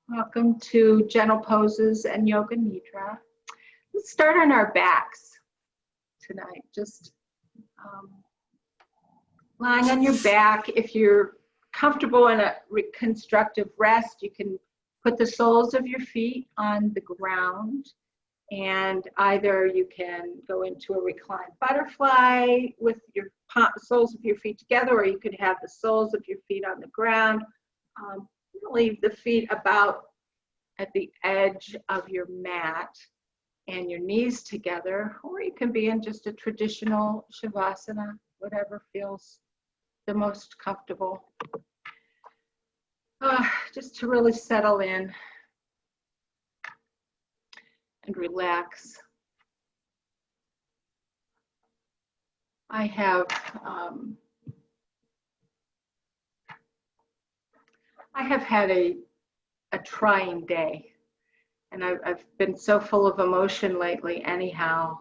Welcome to Gentle Poses and Yoga Nidra. Let's start on our backs tonight. Just lying on your back. If you're comfortable in a reconstructive rest, you can put the soles of your feet on the ground, and either you can go into a reclined butterfly with your soles of your feet together, or you could have the soles of your feet on the ground. Leave the feet about at the edge of your mat and your knees together, or you can be in just a traditional shavasana, whatever feels the most comfortable. Just to really settle in and relax. I have had a trying day, and I've been so full of emotion lately anyhow.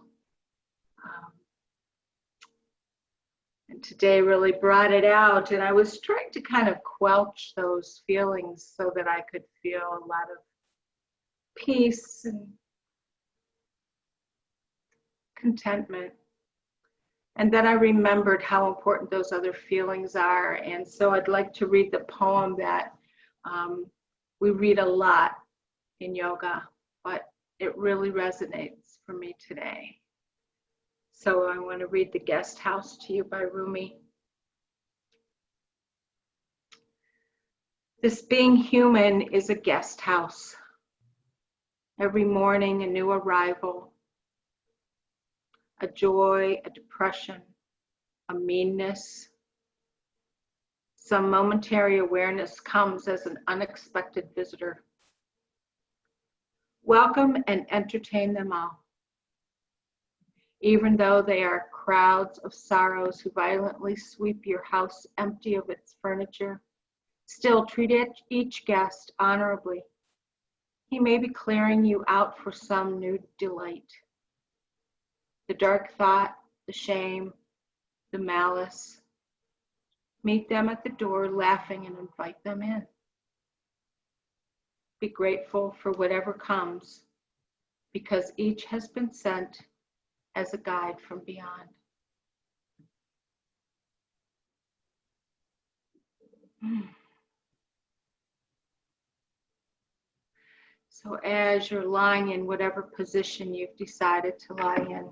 And today really brought it out, and I was trying to kind of quelch those feelings so that I could feel a lot of peace and contentment. And then I remembered how important those other feelings are, and so I'd like to read the poem that we read a lot in yoga, but it really resonates for me today. So I want to read The Guest House to you by Rumi. This being human is a guest house. Every morning a new arrival, a joy, a depression, a meanness. Some momentary awareness comes as an unexpected visitor. Welcome and entertain them all. Even though they are crowds of sorrows who violently sweep your house empty of its furniture, still treat each guest honorably. He may be clearing you out for some new delight. The dark thought, the shame, the malice. Meet them at the door laughing and invite them in. Be grateful for whatever comes, because each has been sent as a guide from beyond. So as you're lying in whatever position you've decided to lie in,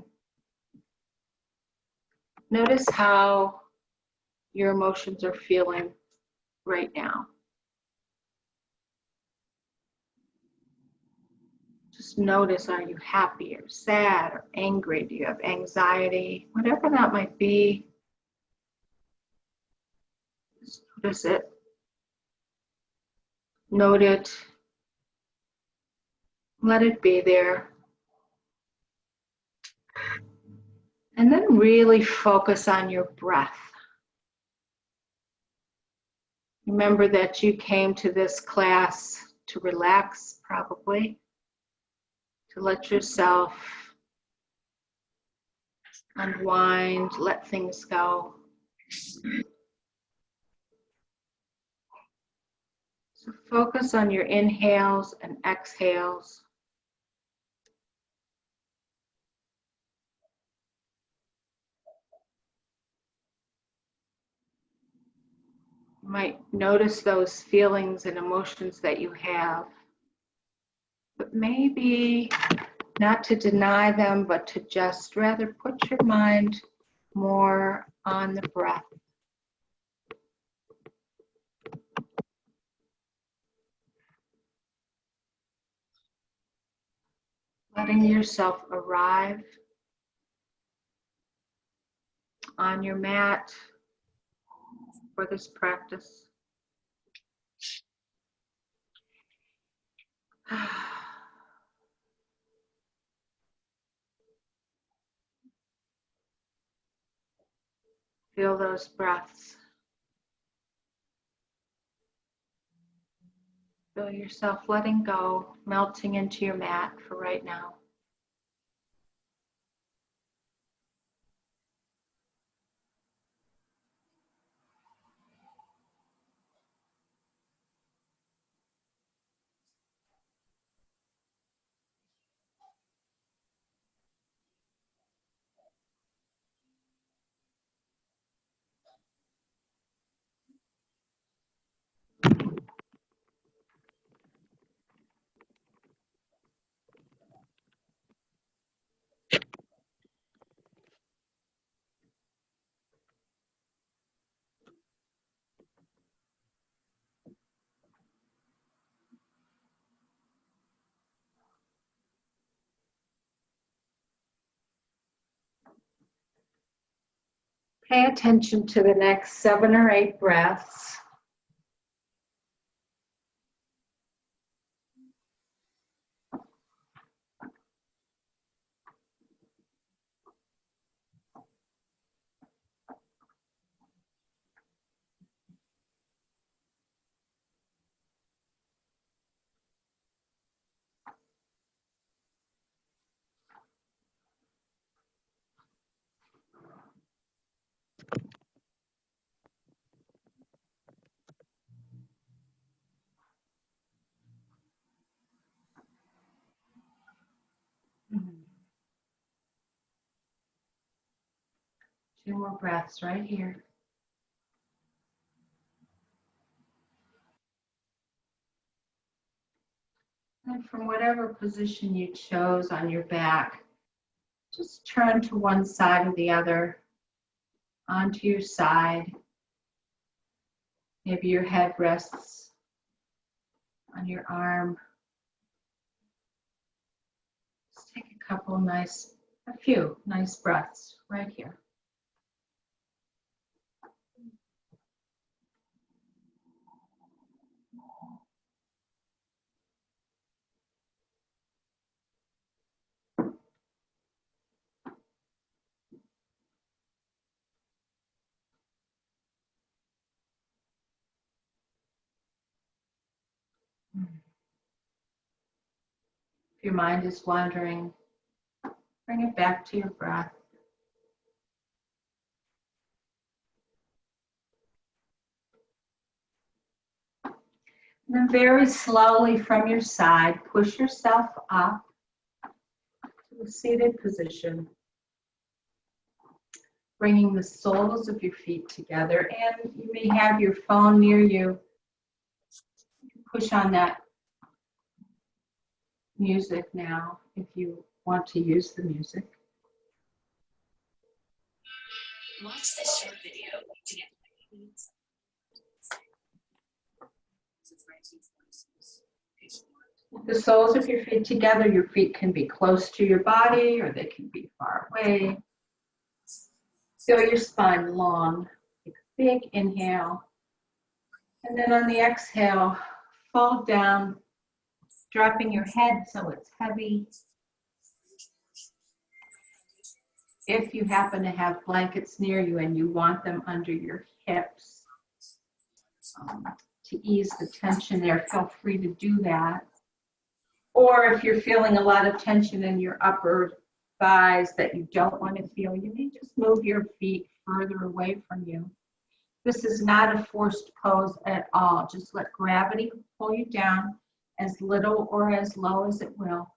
notice how your emotions are feeling right now. Just notice, are you happy or sad or angry? Do you have anxiety? Whatever that might be, just notice it. Note it. Let it be there. And then really focus on your breath. Remember that you came to this class to relax, probably, to let yourself unwind, let things go. So focus on your inhales and exhales. You might notice those feelings and emotions that you have, but maybe not to deny them, but to just rather put your mind more on the breath. Letting yourself arrive on your mat for this practice. Feel those breaths. Feel yourself letting go, melting into your mat for right now. Pay attention to the next 7 or 8 breaths. Two more breaths right here. And from whatever position you chose on your back, just turn to one side or the other, onto your side. Maybe your head rests on your arm. Just take a few nice breaths right here. If your mind is wandering, bring it back to your breath. And then very slowly from your side, push yourself up to a seated position, bringing the soles of your feet together. And you may have your phone near you. Push on that music now if you want to use the music. Watch this short video to get With the soles of your feet together, your feet can be close to your body or they can be far away. Feel your spine long. Take a big inhale. And then on the exhale, fall down, dropping your head so it's heavy. If you happen to have blankets near you and you want them under your hips to ease the tension there, feel free to do that. Or if you're feeling a lot of tension in your upper thighs that you don't want to feel, you may just move your feet further away from you. This is not a forced pose at all. Just let gravity pull you down as little or as low as it will.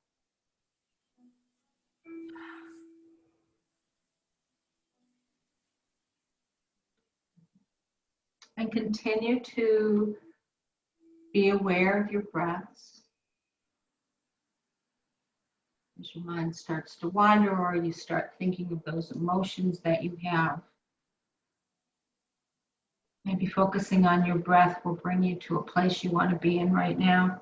And continue to be aware of your breaths. As your mind starts to wander or you start thinking of those emotions that you have, maybe focusing on your breath will bring you to a place you want to be in right now.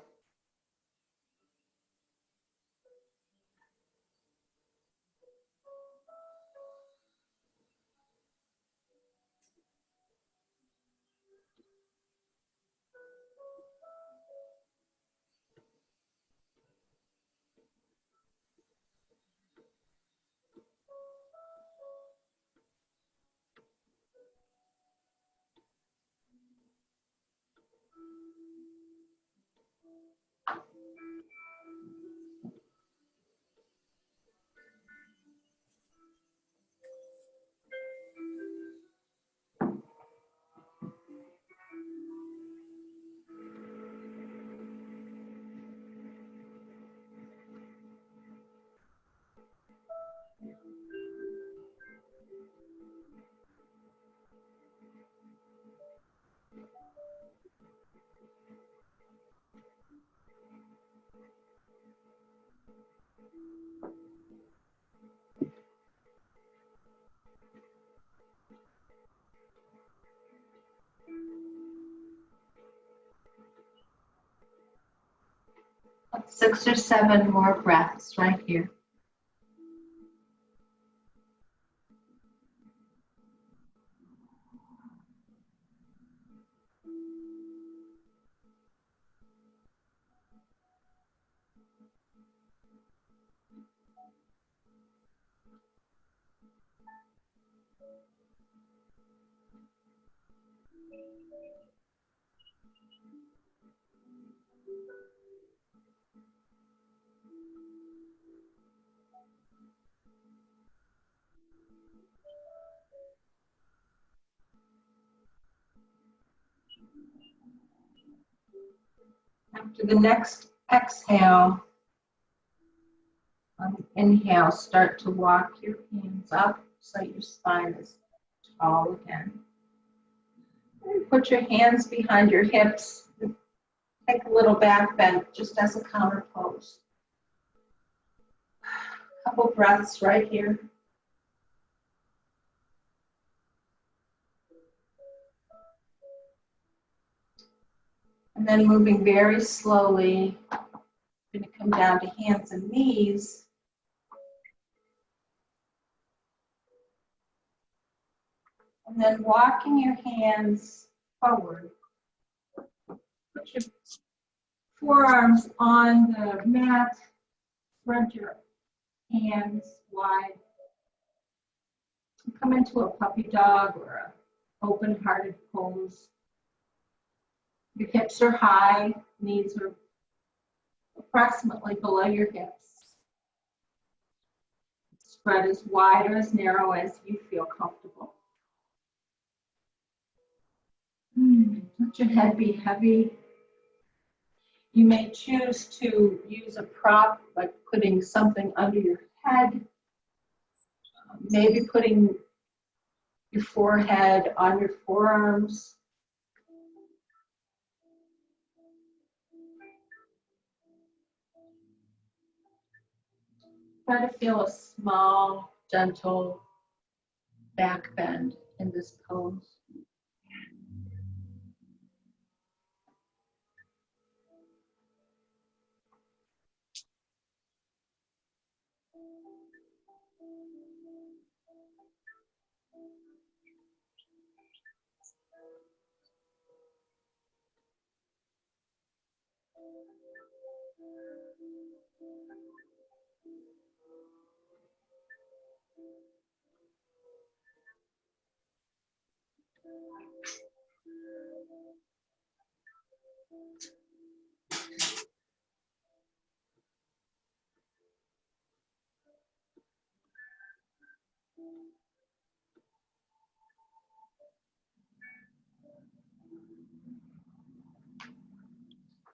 About 6 or 7 more breaths right here. After the next exhale, on the inhale, start to walk your hands up so your spine is tall again. And put your hands behind your hips. Take a little back bend just as a counter pose. A couple breaths right here. And then moving very slowly, going to come down to hands and knees. And then walking your hands forward. Put your forearms on the mat. Spread your hands wide. Come into a puppy dog or an open-hearted pose. Your hips are high, knees are approximately below your hips. Spread as wide or as narrow as you feel comfortable. Let your head be heavy. You may choose to use a prop, like putting something under your head, maybe putting your forehead on your forearms. Try to feel a small, gentle back bend in this pose.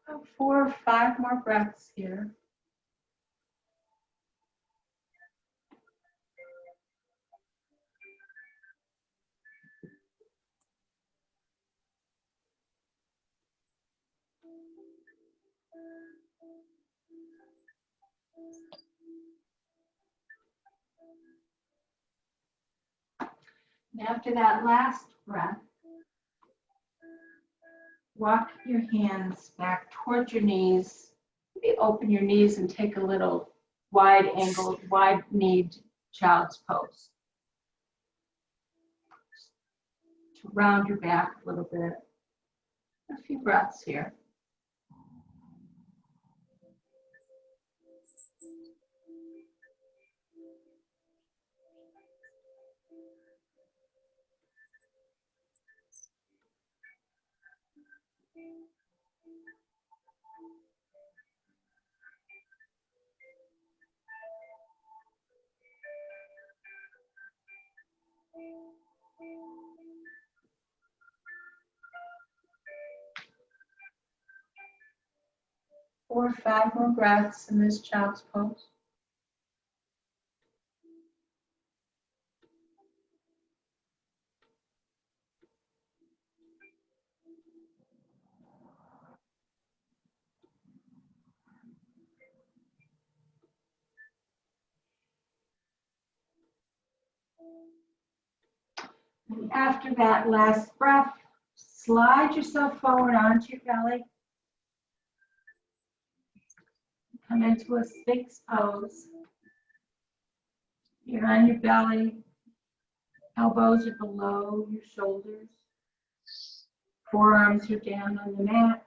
About 4 or 5 more breaths here. And after that last breath, walk your hands back towards your knees. Maybe open your knees and take a little wide-angled, wide-kneed child's pose. To round your back a little bit. A few breaths here. Four or 5 more breaths in this child's pose. And after that last breath, slide yourself forward onto your belly. Come into a Sphinx pose. You're on your belly. Elbows are below your shoulders. Forearms are down on the mat.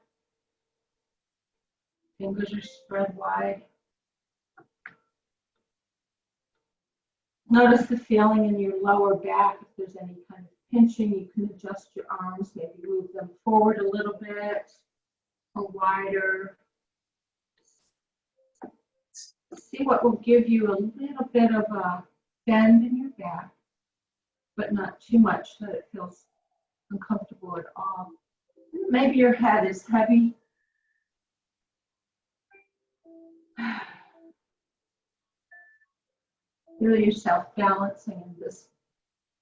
Fingers are spread wide. Notice the feeling in your lower back. If there's any kind of pinching, you can adjust your arms, maybe move them forward a little bit or wider. See what will give you a little bit of a bend in your back, but not too much that it feels uncomfortable at all. Maybe your head is heavy. Feel yourself balancing in this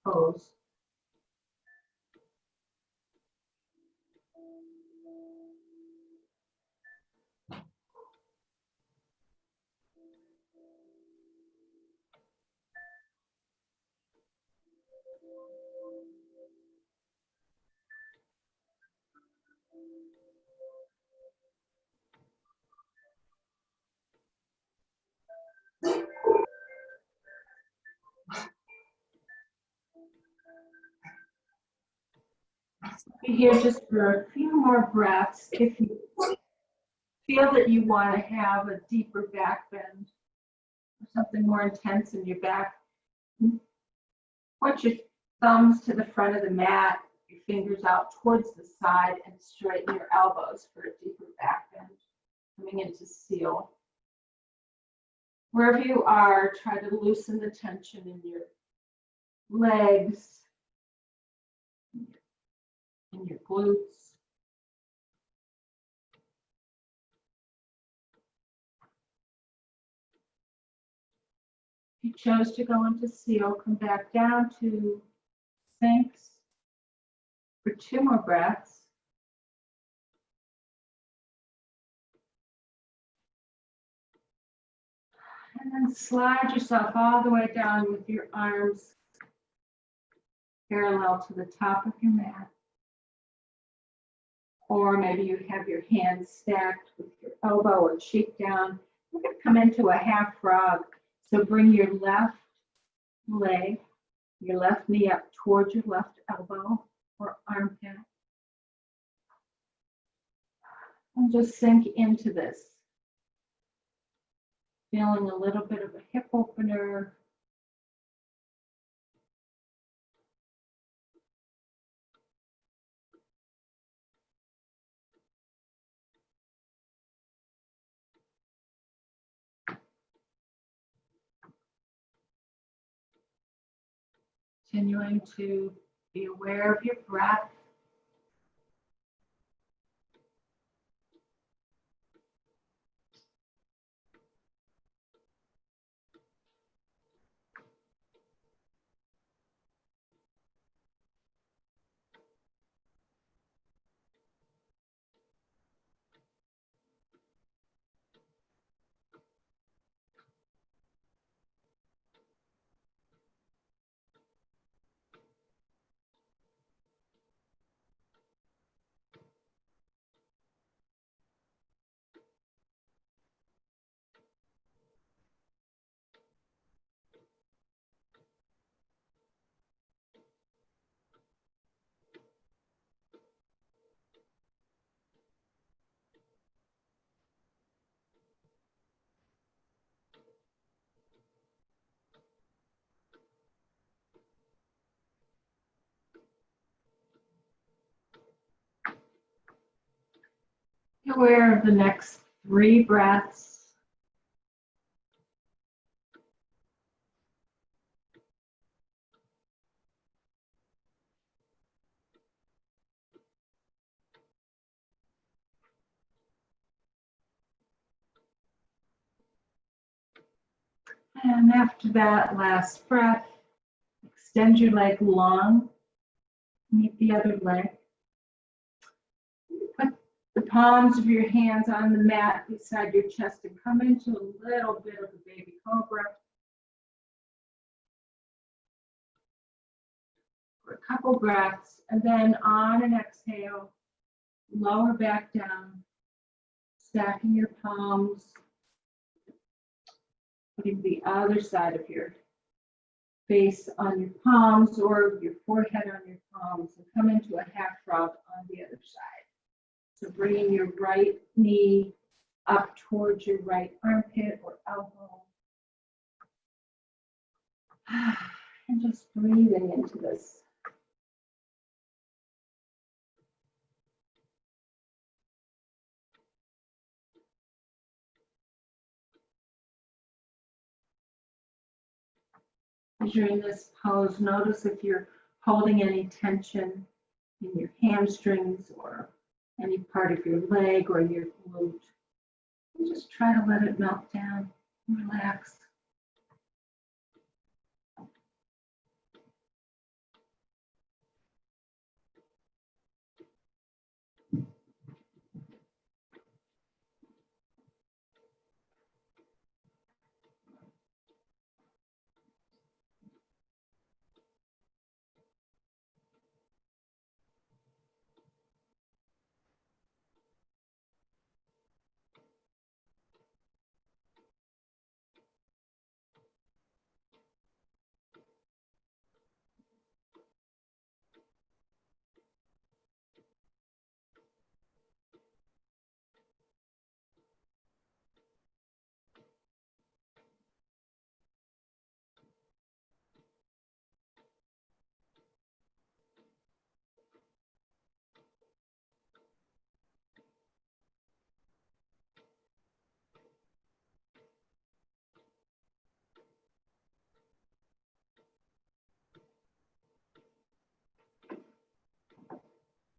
pose. Be here just for a few more breaths. If you feel that you want to have a deeper back bend or something more intense in your back, put your thumbs to the front of the mat, your fingers out towards the side, and straighten your elbows for a deeper back bend, coming into seal. Wherever you are, try to loosen the tension in your legs, in your glutes. If you chose to go into seal, come back down to Sphinx for 2 more breaths. And then slide yourself all the way down with your arms parallel to the top of your mat. Or maybe you have your hands stacked with your elbow or cheek down. We're going to come into a half frog. So bring your left leg, your left knee up towards your left elbow or armpit. And just sink into this. Feeling a little bit of a hip opener. Continuing to be aware of your breath. Be aware of the next 3 breaths. And after that last breath, extend your leg long, meet the other leg. Put the palms of your hands on the mat beside your chest and come into a little bit of a baby cobra. For a couple breaths, and then on an exhale, lower back down, stacking your palms, putting the other side of your face on your palms or your forehead on your palms, and come into a half frog on the other side. So bringing your right knee up towards your right armpit or elbow. And just breathing into this. As you're in this pose, notice if you're holding any tension in your hamstrings or any part of your leg or your glute. And just try to let it melt down and relax.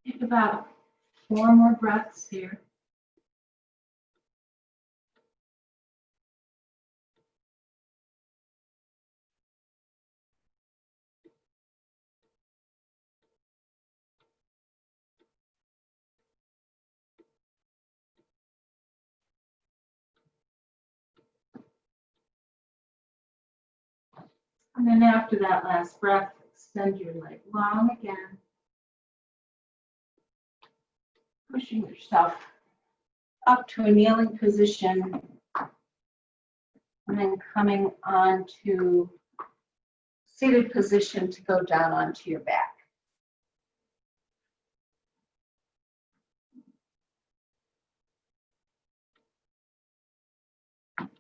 Take about 4 more breaths here. And then after that last breath, extend your leg long again. Pushing yourself up to a kneeling position. And then coming on to seated position to go down onto your back. A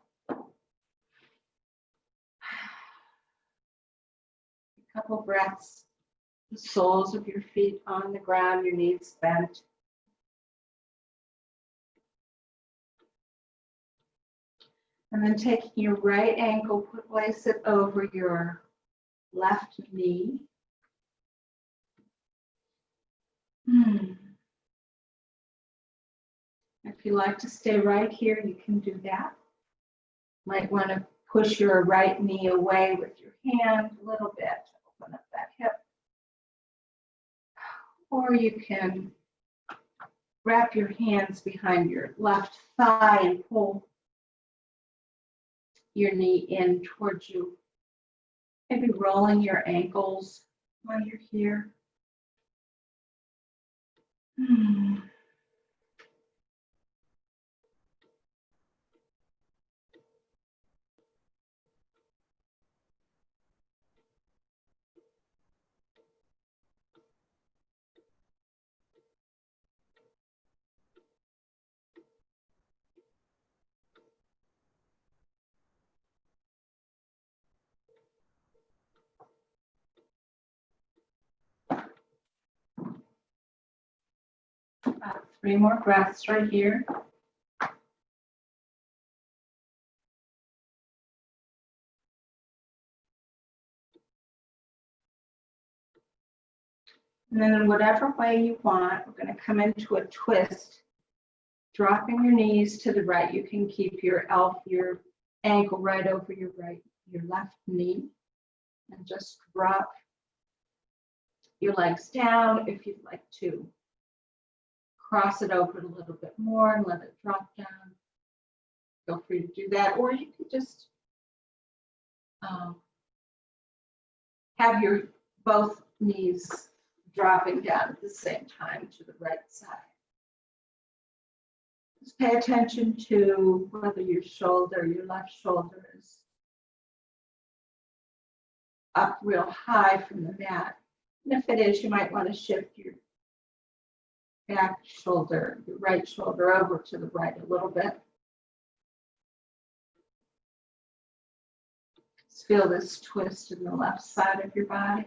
couple breaths, the soles of your feet on the ground, your knees bent. And then taking your right ankle, place it over your left knee. If you like to stay right here, you can do that. Might want to push your right knee away with your hand a little bit, open up that hip. Or you can wrap your hands behind your left thigh and pull your knee in towards you. Maybe rolling your ankles while you're here. About 3 more breaths right here. And then in whatever way you want, we're going to come into a twist, dropping your knees to the right. You can keep your ankle right over your left knee, and just drop your legs down. If you'd like to cross it over a little bit more and let it drop down, feel free to do that. Or you could just have your both knees dropping down at the same time to the right side. Just pay attention to whether your left shoulder is up real high from the mat. And if it is, you might want to shift your back shoulder, your right shoulder over to the right a little bit. Just feel this twist in the left side of your body.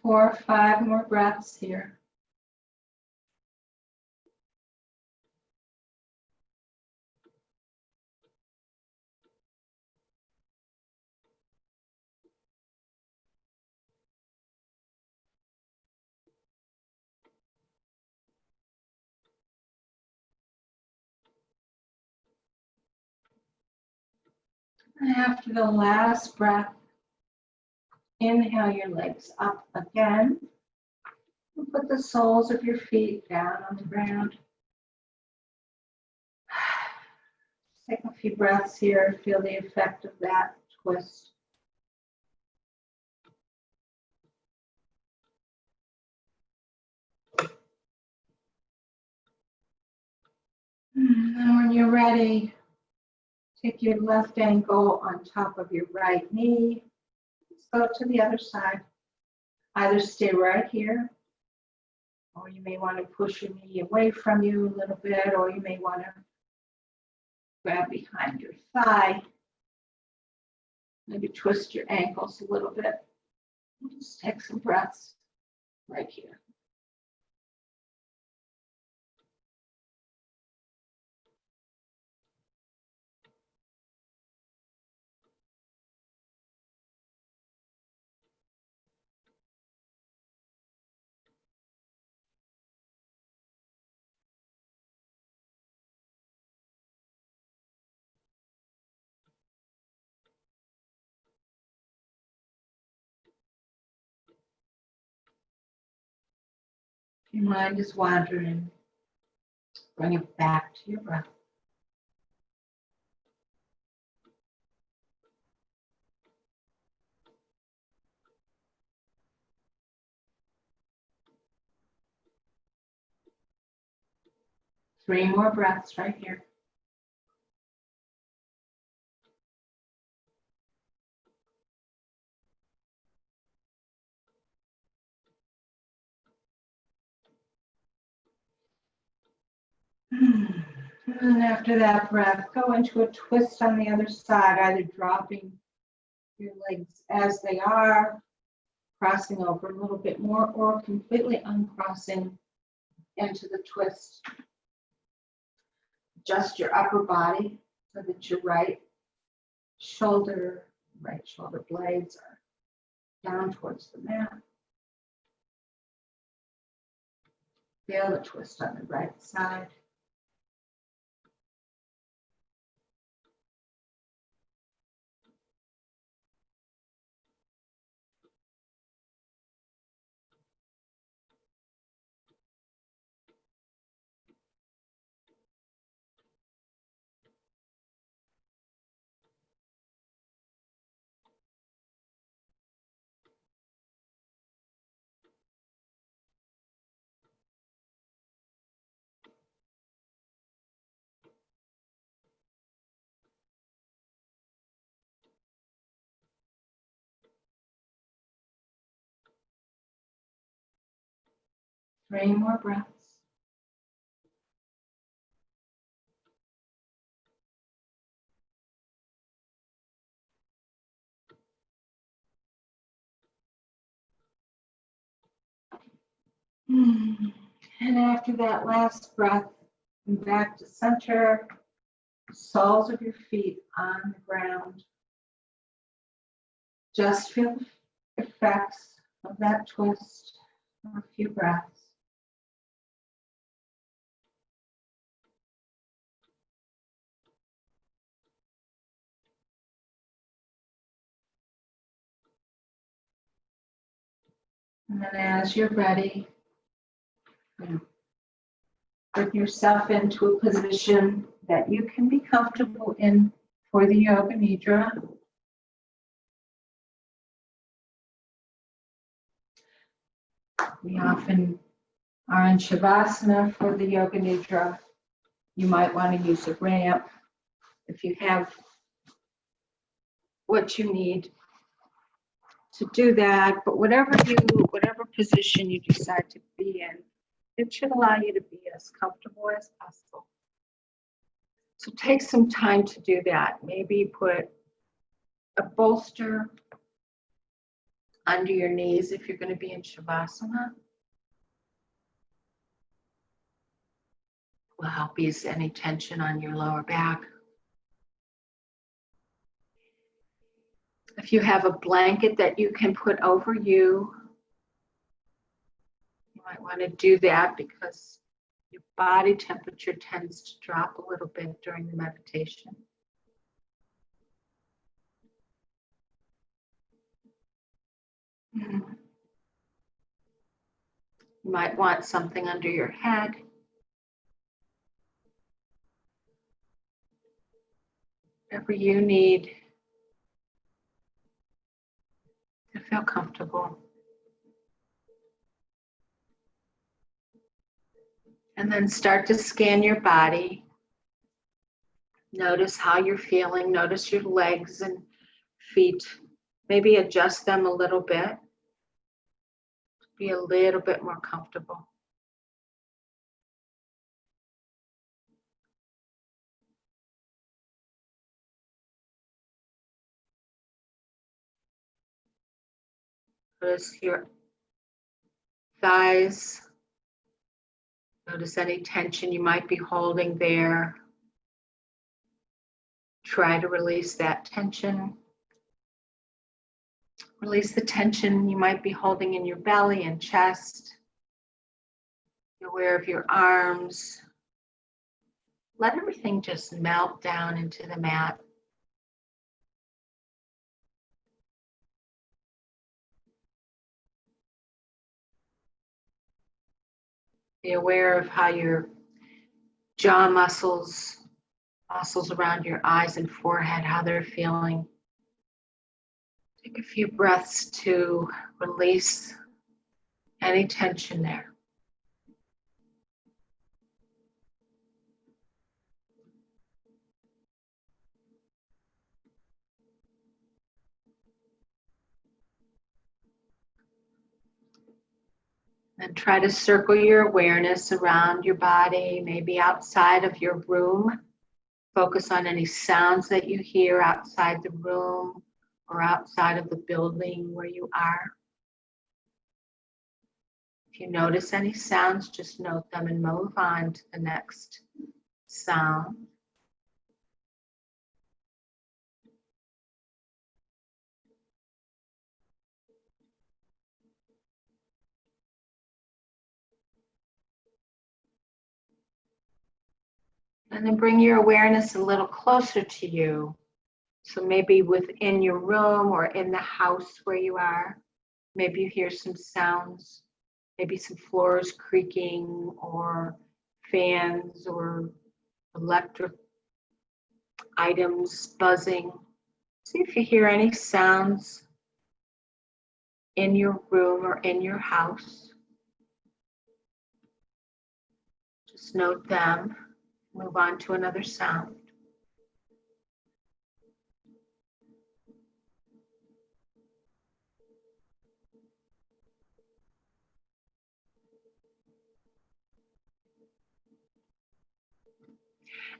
4 or 5 more breaths here. And after the last breath, inhale your legs up again. And put the soles of your feet down on the ground. Take a few breaths here. Feel the effect of that twist. And then when you're ready, take your left ankle on top of your right knee. Let's go to the other side. Either stay right here, or you may want to push your knee away from you a little bit, or you may want to grab behind your thigh. Maybe twist your ankles a little bit. Just take some breaths right here. If your mind is wandering, bring it back to your breath. Three more breaths right here. And then after that breath, go into a twist on the other side, either dropping your legs as they are, crossing over a little bit more, or completely uncrossing into the twist. Adjust your upper body so that your right shoulder blades are down towards the mat. Feel the twist on the right side. Three more breaths. And after that last breath, come back to center, soles of your feet on the ground. Just feel the effects of that twist for a few breaths. And then as you're ready, bring yourself into a position that you can be comfortable in for the Yoga Nidra. We often are in Shavasana for the Yoga Nidra. You might want to use a ramp if you have what you need to do that. But whatever position you decide to be in, it should allow you to be as comfortable as possible. So take some time to do that. Maybe put a bolster under your knees if you're going to be in Shavasana. Will help ease any tension on your lower back. If you have a blanket that you can put over you, you might want to do that because your body temperature tends to drop a little bit during the meditation. You might want something under your head. Whatever you need to feel comfortable. And then start to scan your body. Notice how you're feeling. Notice your legs and feet. Maybe adjust them a little bit. Be a little bit more comfortable. Notice your thighs. Notice any tension you might be holding there. Try to release that tension. Release the tension you might be holding in your belly and chest. Be aware of your arms. Let everything just melt down into the mat. Be aware of how your jaw muscles around your eyes and forehead, how they're feeling. Take a few breaths to release any tension there. And try to circle your awareness around your body, maybe outside of your room. Focus on any sounds that you hear outside the room or outside of the building where you are. If you notice any sounds, just note them and move on to the next sound. And then bring your awareness a little closer to you. So maybe within your room or in the house where you are, maybe you hear some sounds, maybe some floors creaking or fans or electric items buzzing. See if you hear any sounds in your room or in your house. Just note them. Move on to another sound.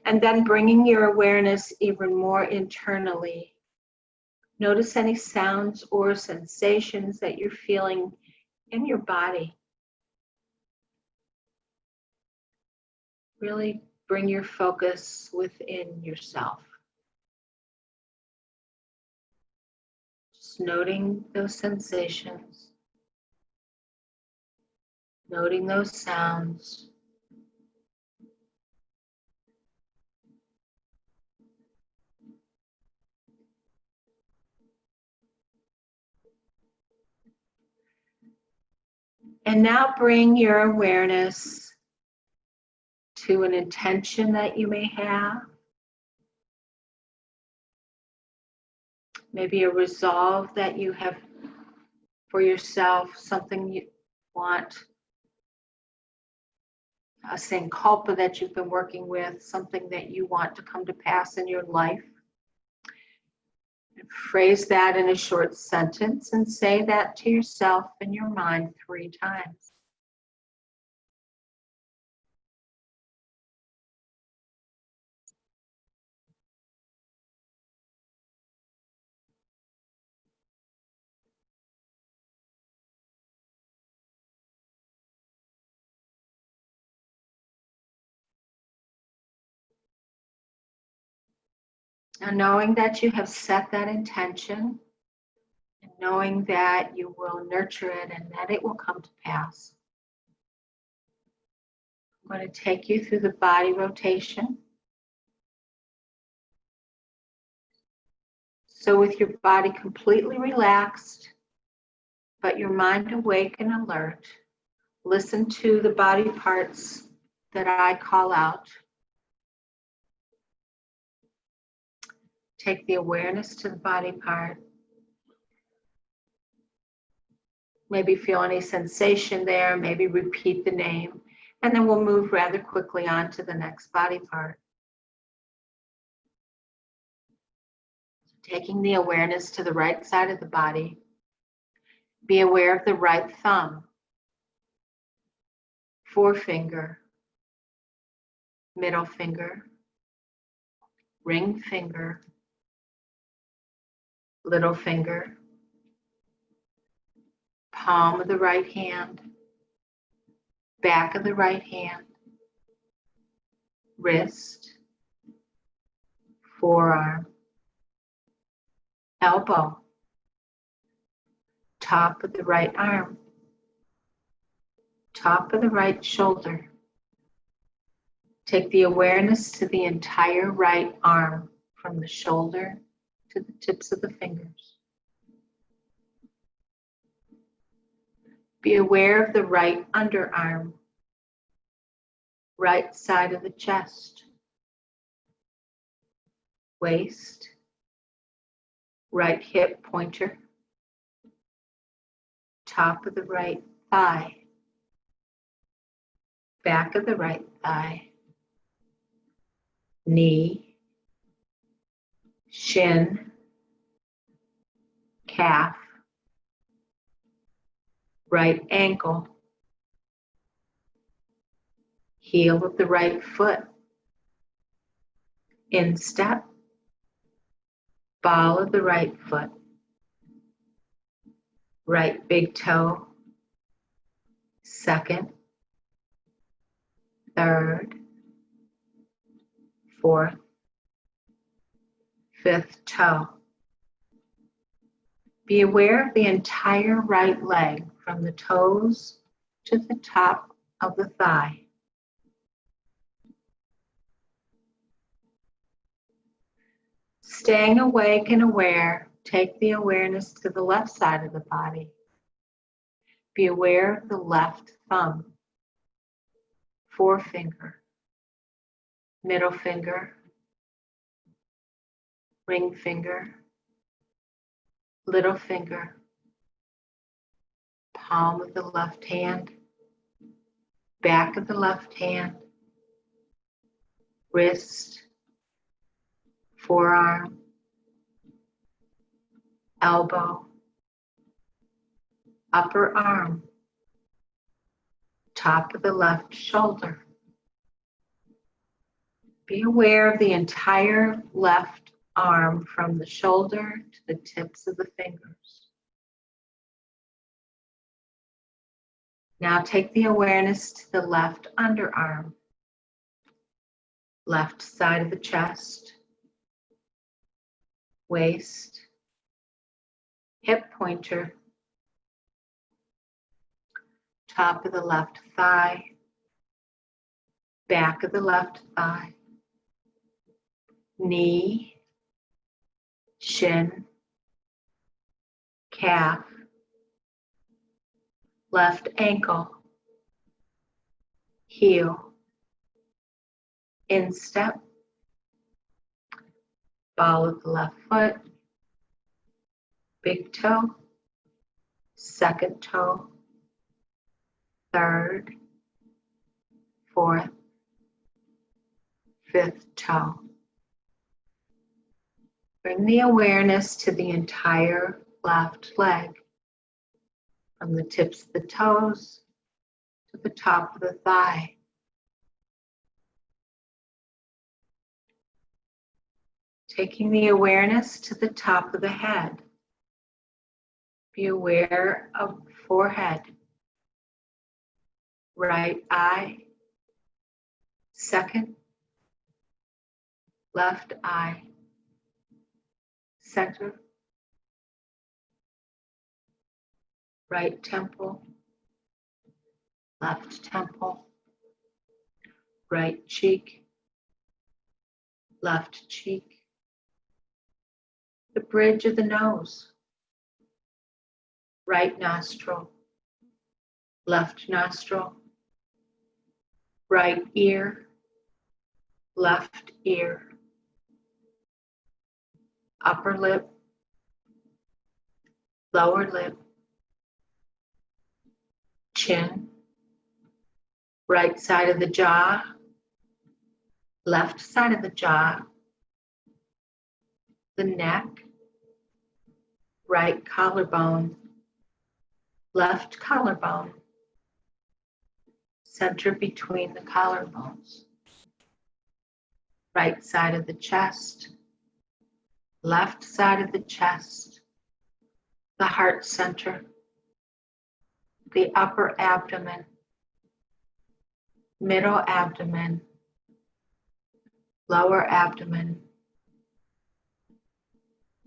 And then bringing your awareness even more internally. Notice any sounds or sensations that you're feeling in your body. Really bring your focus within yourself. Just noting those sensations, noting those sounds. And now bring your awareness to an intention that you may have. Maybe a resolve that you have for yourself, something you want, a sankalpa that you've been working with, something that you want to come to pass in your life. And phrase that in a short sentence and say that to yourself in your mind 3 times. Now, knowing that you have set that intention, and knowing that you will nurture it and that it will come to pass, I'm going to take you through the body rotation. So with your body completely relaxed, but your mind awake and alert, listen to the body parts that I call out. Take the awareness to the body part. Maybe feel any sensation there, maybe repeat the name, and then we'll move rather quickly on to the next body part. Taking the awareness to the right side of the body, be aware of the right thumb, forefinger, middle finger, ring finger, little finger, palm of the right hand, back of the right hand, wrist, forearm, elbow, top of the right arm, top of the right shoulder. Take the awareness to the entire right arm, from the shoulder to the tips of the fingers. Be aware of the right underarm, right side of the chest, waist, right hip pointer, top of the right thigh, back of the right thigh, knee, shin, calf, right ankle, heel of the right foot, instep, ball of the right foot, right big toe, second, third, fourth, fifth toe. Be aware of the entire right leg, from the toes to the top of the thigh. Staying awake and aware, take the awareness to the left side of the body. Be aware of the left thumb, forefinger, middle finger, ring finger, little finger, palm of the left hand, back of the left hand, wrist, forearm, elbow, upper arm, top of the left shoulder. Be aware of the entire left arm, from the shoulder to the tips of the fingers. Now take the awareness to the left underarm, left side of the chest, waist, hip pointer, top of the left thigh, back of the left thigh, knee, shin, calf, left ankle, heel, instep, ball of the left foot, big toe, second toe, third, fourth, fifth toe. Bring the awareness to the entire left leg, from the tips of the toes to the top of the thigh. Taking the awareness to the top of the head. Be aware of forehead, right eye, second, left eye, center, right temple, left temple, right cheek, left cheek, the bridge of the nose, right nostril, left nostril, right ear, left ear, upper lip, lower lip, chin, right side of the jaw, left side of the jaw, the neck, right collarbone, left collarbone, center between the collarbones, right side of the chest, left side of the chest, the heart center, the upper abdomen, middle abdomen, lower abdomen,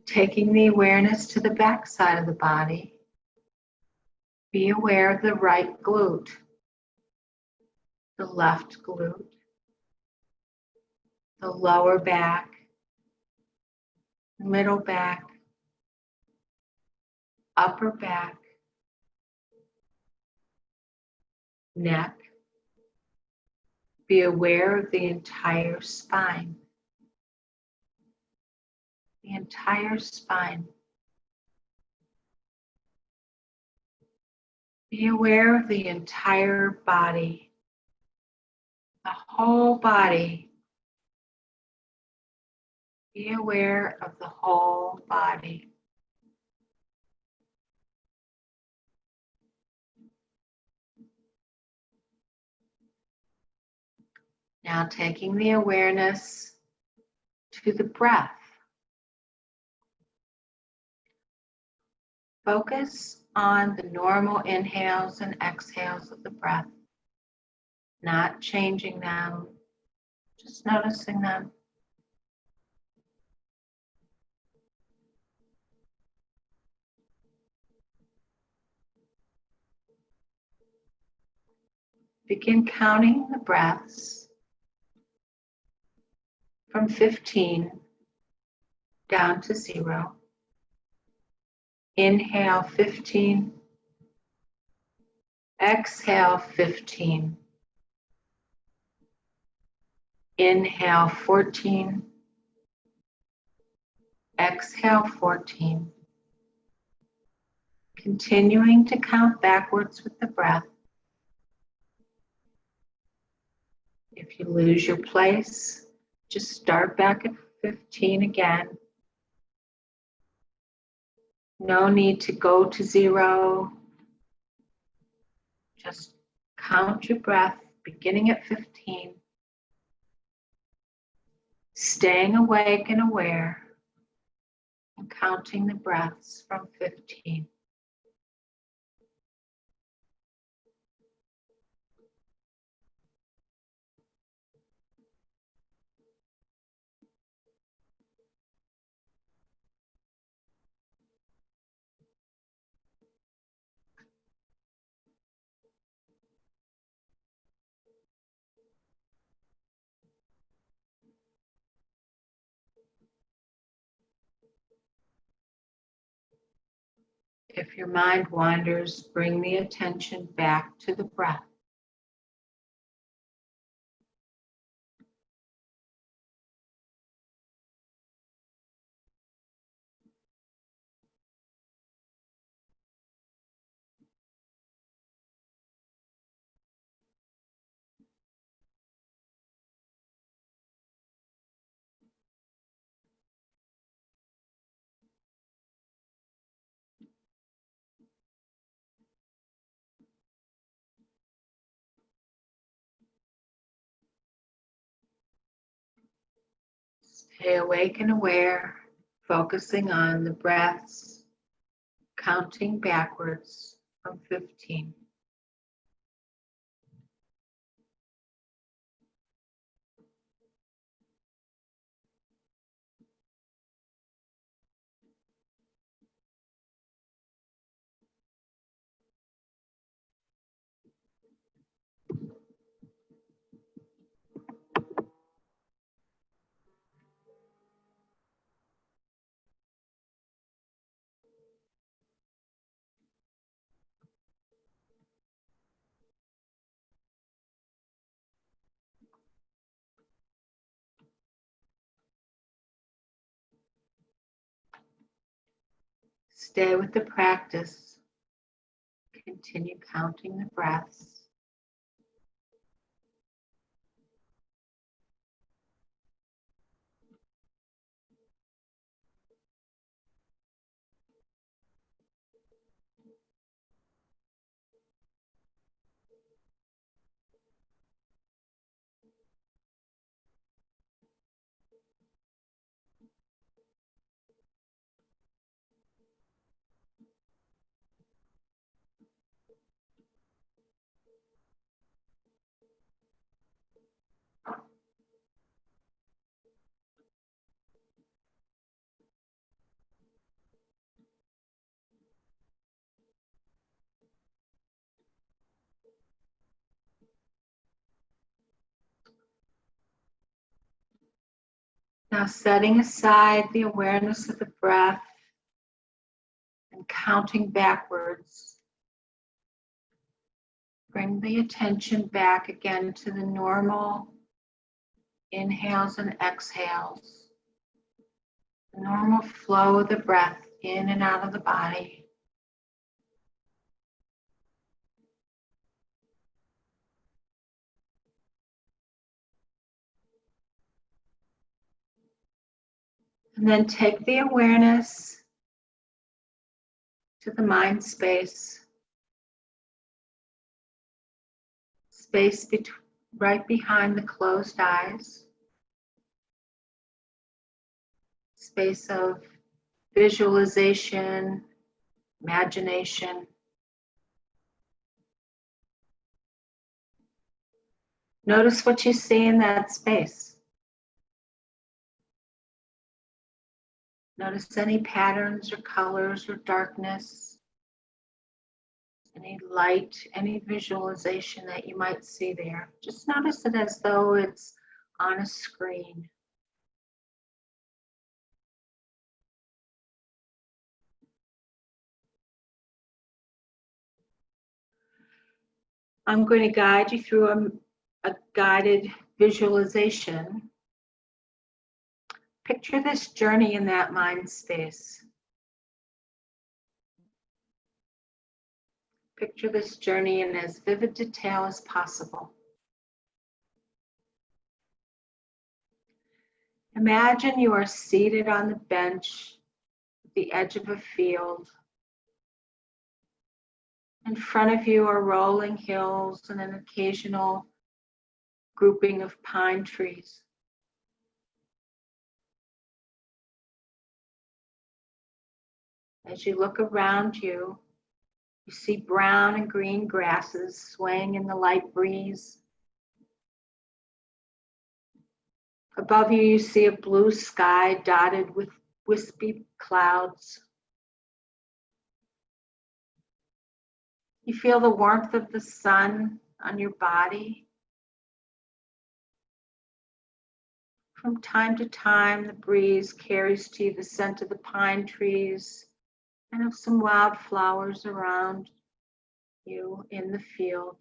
taking the awareness to the back side of the body. Be aware of the right glute, the left glute, the lower back, middle back, upper back, neck. Be aware of the entire spine. The entire spine. Be aware of the entire body. The whole body. Be aware of the whole body. Now taking the awareness to the breath. Focus on the normal inhales and exhales of the breath, not changing them, just noticing them. Begin counting the breaths from 15 down to 0. Inhale 15, exhale 15. Inhale 14, exhale 14. Continuing to count backwards with the breath. If you lose your place, just start back at 15 again. No need to go to 0. Just count your breath, beginning at 15. Staying awake and aware, and counting the breaths from 15. If your mind wanders, bring the attention back to the breath. Stay awake and aware, focusing on the breaths, counting backwards from 15. Stay with the practice. Continue counting the breaths. Now setting aside the awareness of the breath and counting backwards, bring the attention back again to the normal inhales and exhales, the normal flow of the breath in and out of the body. And then take the awareness to the mind space, right behind the closed eyes, space of visualization, imagination. Notice what you see in that space. Notice any patterns or colors or darkness, any light, any visualization that you might see there. Just notice it as though it's on a screen. I'm going to guide you through a guided visualization. Picture this journey in that mind space. Picture this journey in as vivid detail as possible. Imagine you are seated on the bench at the edge of a field. In front of you are rolling hills and an occasional grouping of pine trees. As you look around you, you see brown and green grasses swaying in the light breeze. Above you, you see a blue sky dotted with wispy clouds. You feel the warmth of the sun on your body. From time to time, the breeze carries to you the scent of the pine trees and of some wildflowers around you in the field.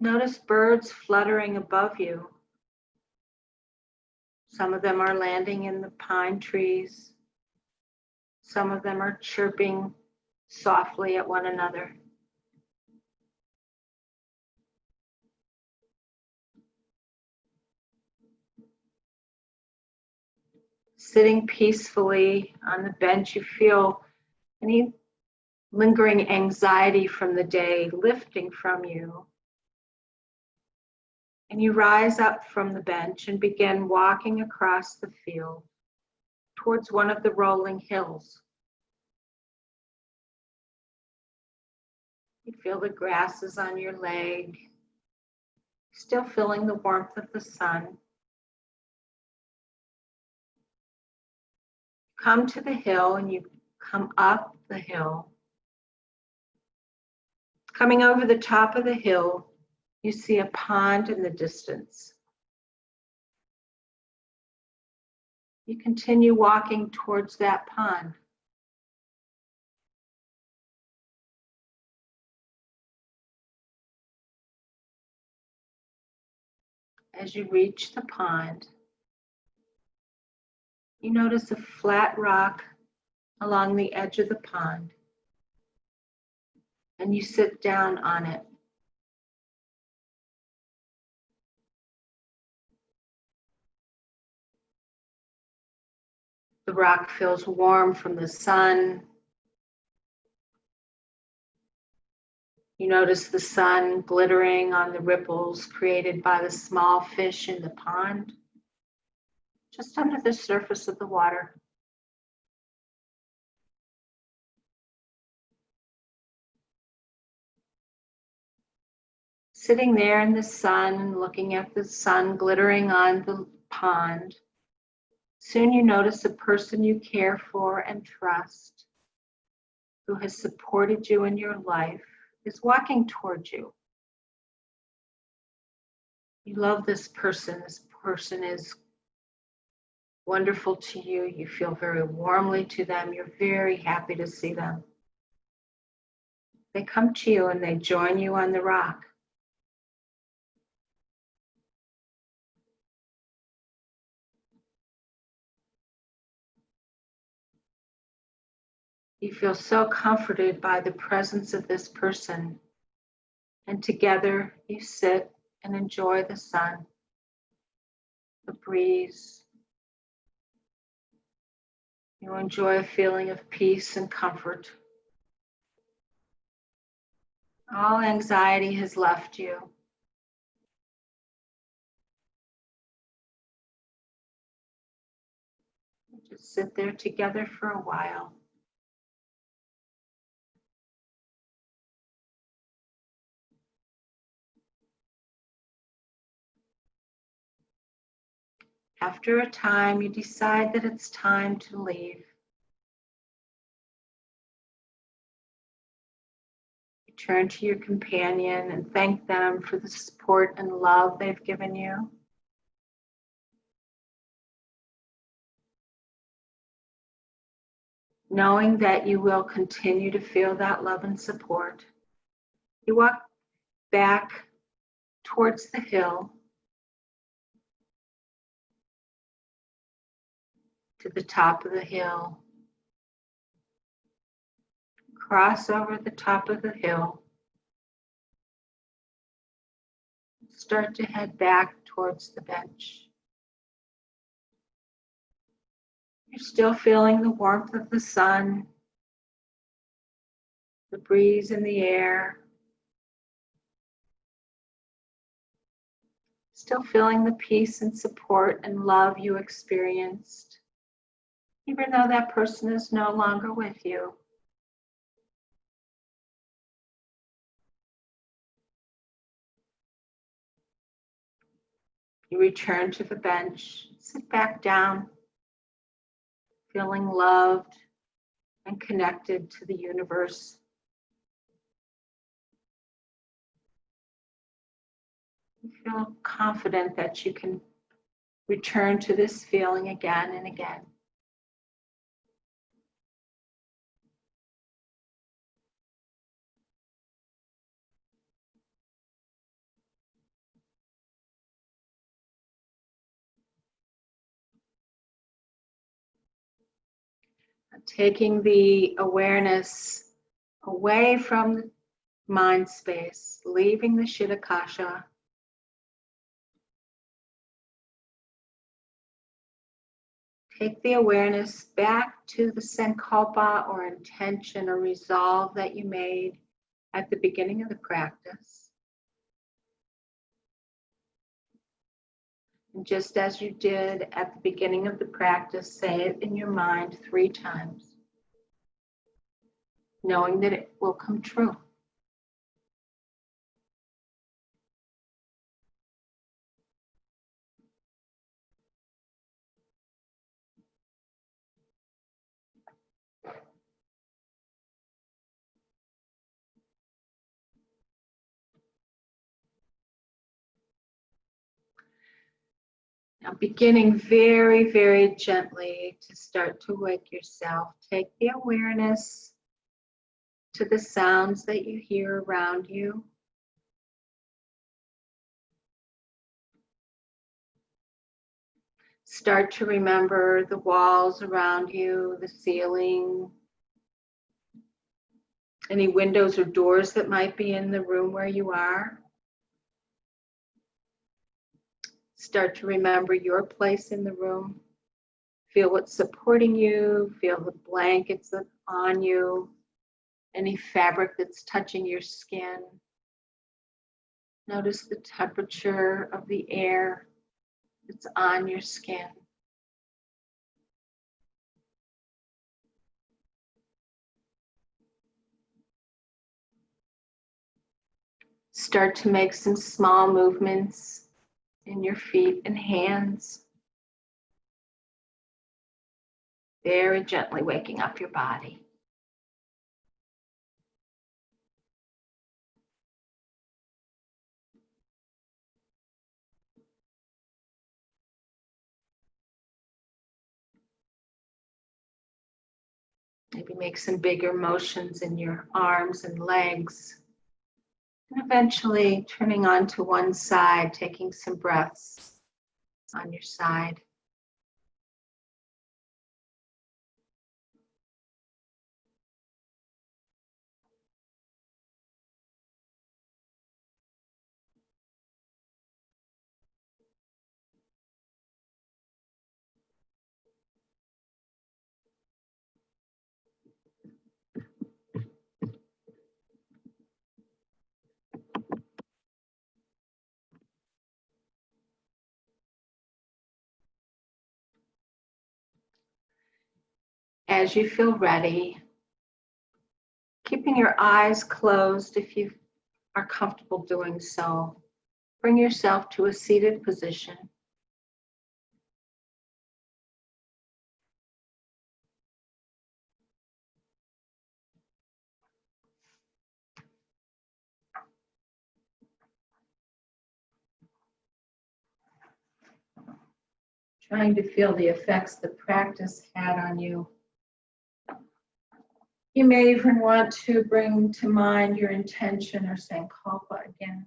Notice birds fluttering above you. Some of them are landing in the pine trees. Some of them are chirping softly at one another. Sitting peacefully on the bench, you feel any lingering anxiety from the day lifting from you. And you rise up from the bench and begin walking across the field towards one of the rolling hills. You feel the grasses on your leg, still feeling the warmth of the sun. Come to the hill and you come up the hill. Coming over the top of the hill, you see a pond in the distance. You continue walking towards that pond. As you reach the pond, You notice a flat rock along the edge of the pond, and you sit down on it. The rock feels warm from the sun. You notice the sun glittering on the ripples created by the small fish in the pond, just under the surface of the water. Sitting there in the sun, looking at the sun glittering on the pond, soon you notice a person you care for and trust, who has supported you in your life, is walking towards you. You love this person. This person is wonderful to you. You feel very warmly to them. You're very happy to see them. They come to you and they join you on the rock. You feel so comforted by the presence of this person, and together you sit and enjoy the sun, the breeze. You enjoy a feeling of peace and comfort. All anxiety has left you. Just sit there together for a while. After a time, you decide that it's time to leave. You turn to your companion and thank them for the support and love they've given you. Knowing that you will continue to feel that love and support, you walk back towards the hill, to the top of the hill, cross over the top of the hill, start to head back towards the bench. You're still feeling the warmth of the sun, the breeze in the air, still feeling the peace and support and love you experienced, even though that person is no longer with you. You return to the bench, sit back down, feeling loved and connected to the universe. You feel confident that you can return to this feeling again and again. Taking the awareness away from the mind space, leaving the Chitakasha. Take the awareness back to the sankalpa or intention or resolve that you made at the beginning of the practice. And just as you did at the beginning of the practice, say it in your mind 3 times, knowing that it will come true. Now, beginning very, very gently to start to wake yourself, take the awareness to the sounds that you hear around you. Start to remember the walls around you, the ceiling, any windows or doors that might be in the room where you are. Start to remember your place in the room. Feel what's supporting you, feel the blankets that's on you, any fabric that's touching your skin. Notice the temperature of the air that's on your skin. Start to make some small movements in your feet and hands. Very gently waking up your body. Maybe make some bigger motions in your arms and legs. And eventually turning on to one side, taking some breaths on your side. As you feel ready, keeping your eyes closed if you are comfortable doing so, bring yourself to a seated position. Trying to feel the effects the practice had on you. You may even want to bring to mind your intention or sankalpa again.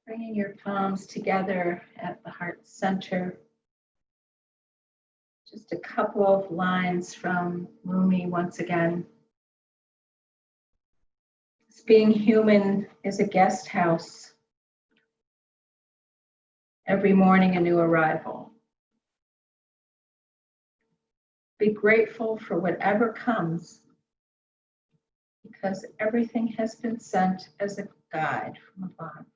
Bringing your palms together at the heart center. Just a couple of lines from Rumi once again. Being human is a guest house. Every morning a new arrival. Be grateful for whatever comes, because everything has been sent as a guide from above.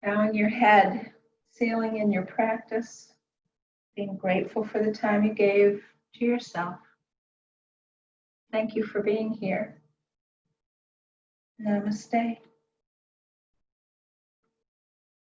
Bowing your head, sealing in your practice, being grateful for the time you gave to yourself. Thank you for being here. Namaste.